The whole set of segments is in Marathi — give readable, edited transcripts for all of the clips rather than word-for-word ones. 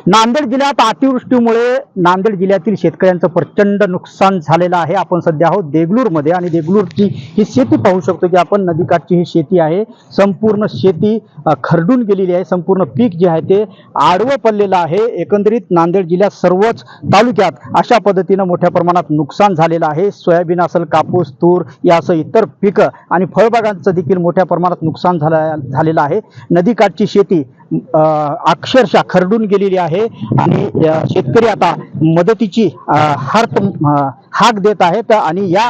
नांदेड जिल्ह्यात अतिवृष्टीमुळे नांदेड जिल्ह्यातील शेतकऱ्यांचं प्रचंड नुकसान झालेलं आहे। आपण सध्या आहोत देगलूरमध्ये आणि देगलूरची ही शेती पाहू शकतो की आपण नदीकाठची ही शेती आहे। संपूर्ण शेती खरडून गेलेली आहे। संपूर्ण पीक जे आहे ते आडवं पडलेलं आहे। एकंदरीत नांदेड जिल्ह्यात सर्वच तालुक्यात अशा पद्धतीनं मोठ्या प्रमाणात नुकसान झालेलं आहे। सोयाबीन असेल, कापूस, तूर यासह इतर पिकं आणि फळबागांचं देखील मोठ्या प्रमाणात नुकसान झालेलं आहे। नदीकाठची शेती अक्षरशः खरडून गेलेली आहे आणि शेतकरी आता मदतीची हाक देत आहेत आणि या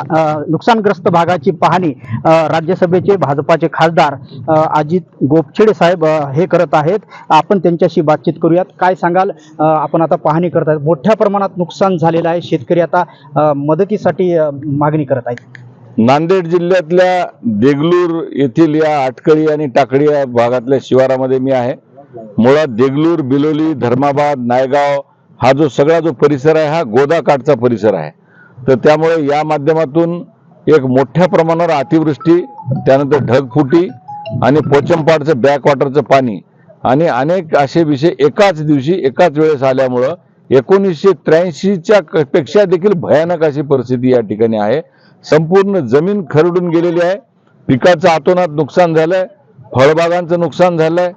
नुकसानग्रस्त भागाची पाहणी राज्यसभेचे भाजपाचे खासदार अजित गोपछेडे साहेब हे करत आहेत। आपण त्यांच्याशी बातचीत करूयात। काय सांगाल, आपण आता पाहणी करत आहेत, मोठ्या प्रमाणात नुकसान झालेलं आहे, शेतकरी आता मदतीसाठी मागणी करत आहेत। नांदेड जिल्ह्यातल्या देगलूर येथील या आटकळी आणि टाकळी या भागातल्या शिवारामध्ये मी आहे। मुळात देगलूर, बिलोली, धर्माबाद, नायगाव हा जो परिसर आहे हा गोदाकाठचा परिसर आहे। तर त्यामुळे या माध्यमातून एक मोठ्या प्रमाणावर अतिवृष्टी, त्यानंतर ढगफुटी आणि पोचमपाडचं बॅकवॉटरचं पाणी आणि अनेक असे विषय एकाच दिवशी एकाच वेळेस आल्यामुळं 1983च्या पेक्षा देखील भयानक अशी परिस्थिती या ठिकाणी आहे। संपूर्ण जमीन खरडून गेलेली आहे, पिकाचं अतोनात नुकसान झालंय, फळबागांचं नुकसान झालंय,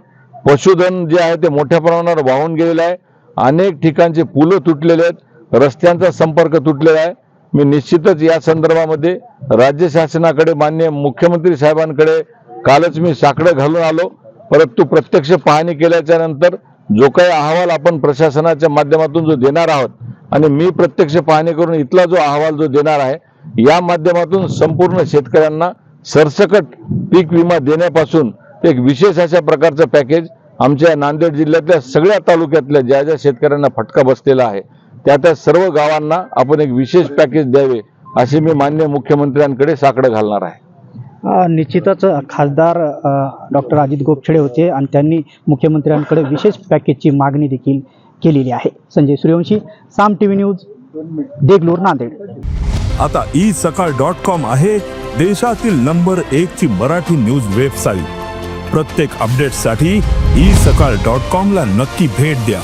पशुधन जे आहे ते मोठ्या प्रमाणावर वाहून गेलेलं आहे, अनेक ठिकाणचे पुलं तुटलेले आहेत, रस्त्यांचा संपर्क तुटलेला आहे। मी निश्चितच या संदर्भामध्ये राज्य शासनाकडे, माननीय मुख्यमंत्री साहेबांकडे कालच मी साकडं घालून आलो, परंतु प्रत्यक्ष पाहणी केल्याच्या नंतर जो काही अहवाल आपण प्रशासनाच्या माध्यमातून जो देणार आहोत आणि मी प्रत्यक्ष पाहणी करून इथला जो अहवाल जो देणार आहे, या माध्यमातून संपूर्ण शेतकऱ्यांना सरसकट पीक विमा देण्यापासून एक विशेष अशा प्रकारचं पॅकेज आमच्या नांदेड जिल्ह्यातल्या सगळ्या तालुक्यातल्या ज्या ज्या शेतकऱ्यांना फटका बसलेला आहे त्या सर्व गावांना आपण एक विशेष पॅकेज द्यावे अशी मी माननीय मुख्यमंत्र्यांकडे साकडं घालणार आहे। निश्चितच खासदार डॉक्टर अजित गोपछेडे होते आणि त्यांनी मुख्यमंत्र्यांकडे विशेष पॅकेजची मागणी देखील केलेली आहे। संजय सूर्यवंशी, साम टीव्ही न्यूज, देगलूर, नांदेड। आता isakal.com आहे देशातील नंबर 1 ची मराठी न्यूज वेबसाईट। प्रत्येक अपडेटसाठी isakal.com ला नक्की भेट द्या।